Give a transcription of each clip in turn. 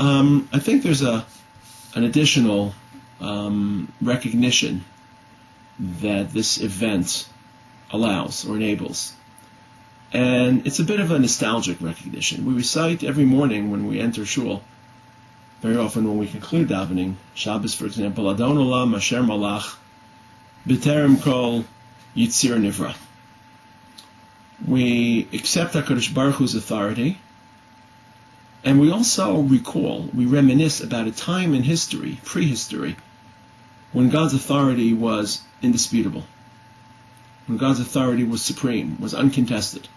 I think there's an additional recognition that this event allows or enables. And it's a bit of a nostalgic recognition. We recite every morning when we enter shul, very often when we conclude davening, Shabbos for example, Adon Olam Asher Malach B'terem Kol Yitzir Nivra. We accept HaKadosh Baruch Hu's authority, and we also we reminisce about a time in history, prehistory, when God's authority was indisputable, when God's authority was supreme, was uncontested.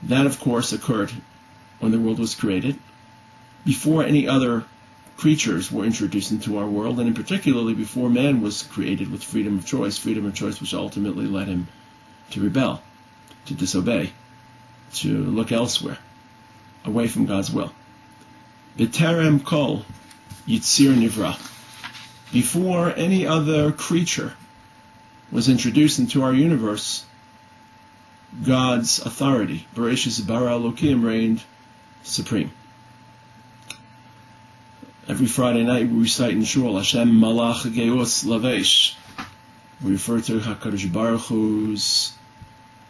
That, of course, occurred when the world was created, before any other creatures were introduced into our world, and in particularly before man was created with freedom of choice which ultimately led him to rebel, to disobey, to look elsewhere, away from God's will. B'terem kol yitzir nivra. Before any other creature was introduced into our universe, God's authority, Bereshis bara Elokim, reigned supreme. Every Friday night we recite in Shul, Hashem Malach Geus Lavesh. We refer to HaKadosh Baruch Hu's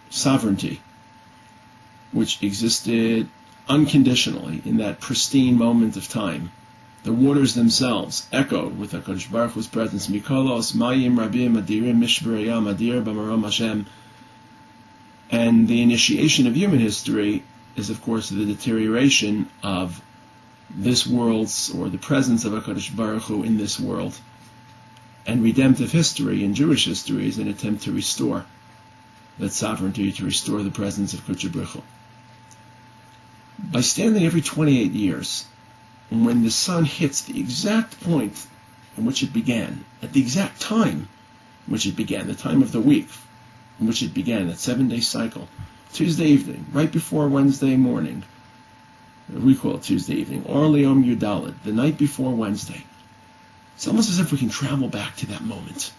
sovereignty, which existed unconditionally in that pristine moment of time. The waters themselves echoed with HaKadosh Baruch Hu's presence. Mikolos Mayim Rabim Adirim Mishberayam Adir Bamarom Hashem. And the initiation of human history is, of course, the deterioration of this world's, or the presence of HaKadosh Baruch Hu in this world. And redemptive history, in Jewish history, is an attempt to restore that sovereignty, to restore the presence of Kadosh Baruch Hu. By standing every 28 years, when the sun hits the exact point in which it began, at the exact time in which it began, the time of the week in which it began, that 7-day cycle, Tuesday evening, right before Wednesday morning, we call it Tuesday evening, Or Leom Yudalid, the night before Wednesday. It's almost as if we can travel back to that moment.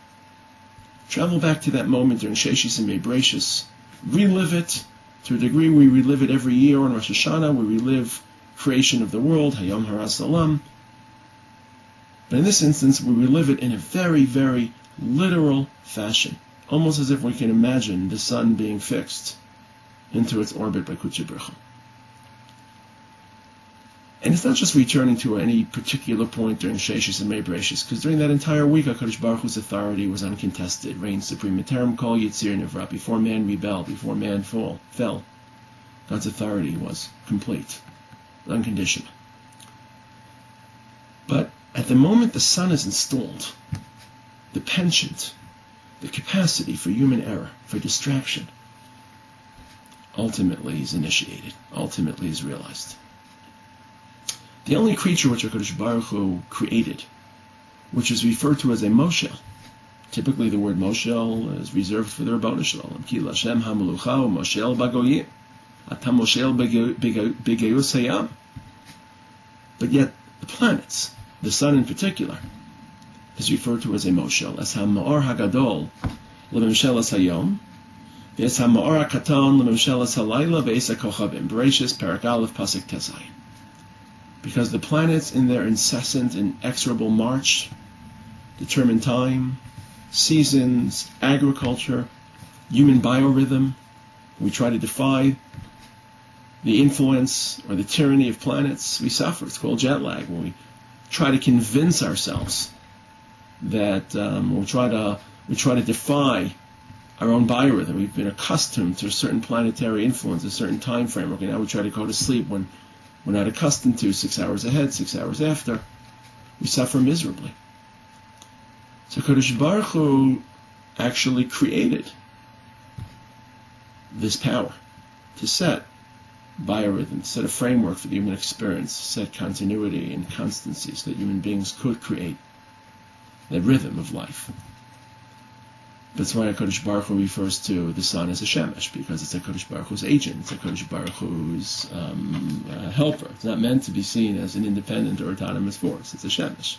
Travel back to that moment during Sheshis and Mebrashis, relive it to a degree we relive it every year on Rosh Hashanah. We relive creation of the world, Hayom Haras Olam. But in this instance, we relive it in a very, very literal fashion, almost as if we can imagine the sun being fixed into its orbit by Kadosh Baruch Hu. And it's not just returning to any particular point during Sheshis and Mebrashis, because during that entire week, HaKadosh Baruch Hu's authority was uncontested, reigned supreme. B'terem kol yitzir nivra, before man rebelled, before man fell, God's authority was complete, unconditional. But at the moment the sun is installed, the penchant, the capacity for human error, for distraction, ultimately is initiated, ultimately is realized. The only creature which HaKadosh Baruch Hu created, which is referred to as a moshel, typically the word moshel is reserved for the Rabbanu Shalom. Ki Lashem HaMelucha Moshel Bagoyim. Ata Moshel Begeyus Hayam. But yet, the planets, the sun in particular, is referred to as a moshel, as HaMa'or HaGadol L'Memshelas Hayom, V'es HaMa'or HaKatan L'Memshelas Halayla V'es HaKochavim. Bereshis Perek Aleph Pasuk Tezayin. Because the planets, in their incessant, inexorable march, determine time, seasons, agriculture, human biorhythm. We try to defy the influence or the tyranny of planets. We suffer. It's called jet lag. When we try to convince ourselves that we try to defy our own biorhythm. We've been accustomed to a certain planetary influence, a certain time frame. Okay, now we try to go to sleep when we're not accustomed to 6 hours ahead, 6 hours after. We suffer miserably. So Kadosh Baruch Hu actually created this power to set biorhythm, to set a framework for the human experience, set continuity and constancy so that human beings could create that rhythm of life. That's why HaKadosh Baruch Hu refers to the sun as a shemesh, because it's HaKadosh Baruch Hu's agent, it's HaKadosh Baruch Hu's helper. It's not meant to be seen as an independent or autonomous force. It's a shemesh.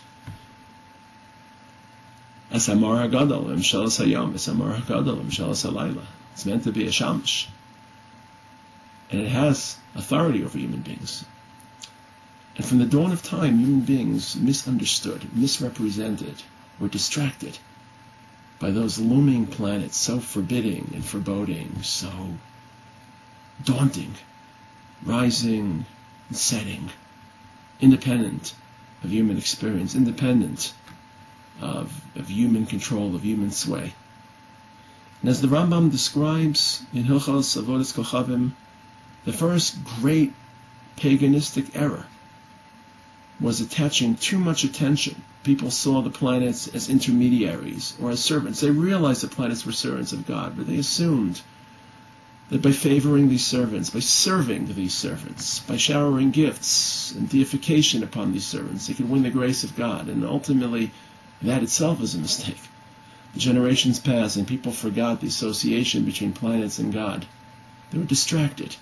As Hamar HaGadol, Mshelas Hayom, as Hamar HaGadol, Mshelas Halayla. It's meant to be a shemesh. And it has authority over human beings. And from the dawn of time, human beings misunderstood, misrepresented, were distracted by those looming planets, so forbidding and foreboding, so daunting, rising and setting, independent of human experience, independent of human control, of human sway. And as the Rambam describes in Hilchos Avodas Kochavim, the first great paganistic error was attaching too much attention. People saw the planets as intermediaries or as servants. They realized the planets were servants of God, but they assumed that by favoring these servants, by serving these servants, by showering gifts and deification upon these servants, they could win the grace of God. And ultimately, that itself is a mistake. The generations passed and people forgot the association between planets and God. They were distracted.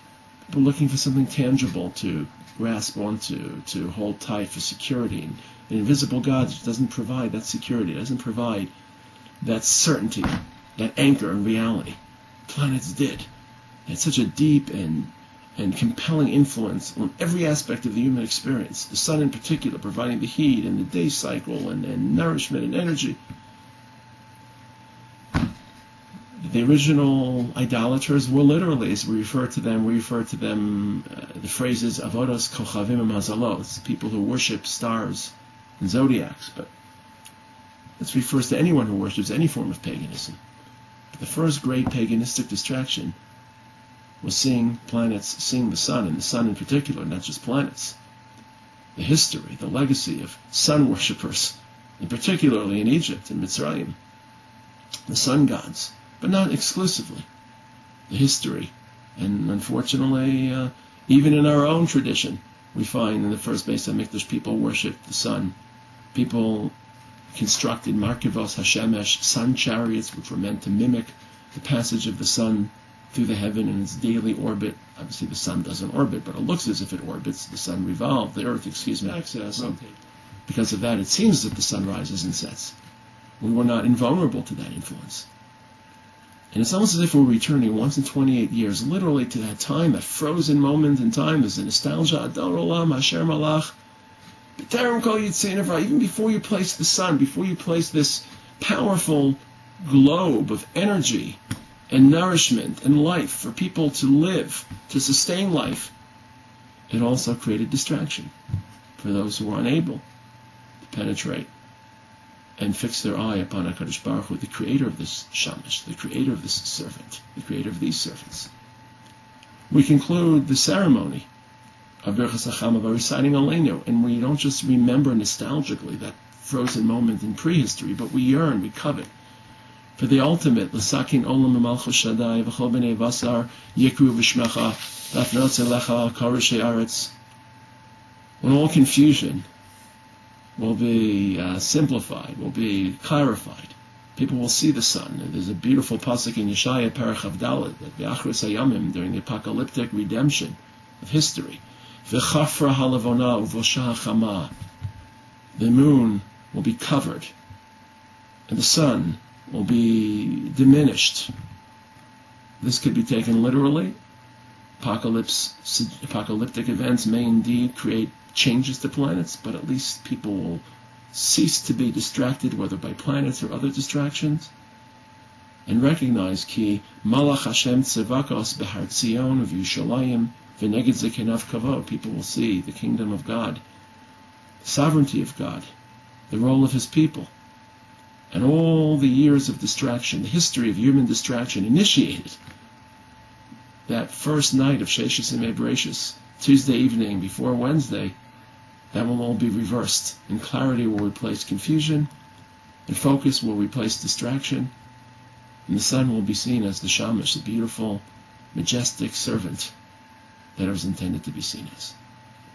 People looking for something tangible to grasp onto, to hold tight for security. And an invisible God doesn't provide that security, doesn't provide that certainty, that anchor in reality. Planets did. They had such a deep and compelling influence on every aspect of the human experience. The sun in particular, providing the heat and the day cycle and nourishment and energy. The original idolaters were literally, as we refer to them, the phrases avodos kochavim hazalot, people who worship stars and zodiacs. But this refers to anyone who worships any form of paganism. But the first great paganistic distraction was seeing planets, seeing the sun, and the sun in particular, not just planets. The history, the legacy of sun worshippers, and particularly in Egypt and Mitzrayim, the sun gods, but not exclusively. The history, and unfortunately, even in our own tradition, we find in the first Beis HaMikdash people worshipped the sun. People constructed markivos hashemesh, sun chariots, which were meant to mimic the passage of the sun through the heaven in its daily orbit. Obviously the sun doesn't orbit, but it looks as if it orbits. The sun revolves, the earth, access. Because of that, it seems that the sun rises and sets. We were not invulnerable to that influence. And it's almost as if we're returning once in 28 years, literally to that time, that frozen moment in time. There's a nostalgia, Adon Olam, Asher Malach, B'terem Kol Yitzei Nivra. Even before you place the sun, before you place this powerful globe of energy and nourishment and life for people to live, to sustain life, it also created distraction for those who were unable to penetrate and fix their eye upon HaKadosh Baruch Hu, the creator of this shamash, the creator of this servant, the creator of these servants. We conclude the ceremony of birchas hachamah by reciting Aleinu, and we don't just remember nostalgically that frozen moment in prehistory, but we yearn, we covet for the ultimate, l'sakin olam v'malchus shaddai v'chol b'nei basar yikru v'shmecha v'afnot zelecha karish haaretz, when all confusion will be simplified, will be clarified. People will see the sun. There's a beautiful pasuk in Yeshaya Parach Avdalit that B'achros Hayamim, during the apocalyptic redemption of history, V'chafra halavona uvosha hachamah, the moon will be covered, and the sun will be diminished. This could be taken literally. Apocalyptic events may indeed create changes to planets, but at least people will cease to be distracted, whether by planets or other distractions, and recognize ki malach Hashem tzevakos behar Tzion v'Yushalayim v'neged zekenav kavod. People will see the kingdom of God, the sovereignty of God, the role of His people, and all the years of distraction, the history of human distraction initiated that first night of Sheshes Yemei Bereshis, Tuesday evening before Wednesday. That will all be reversed, and clarity will replace confusion, and focus will replace distraction, and the sun will be seen as the shamash, the beautiful, majestic servant that it was intended to be seen as.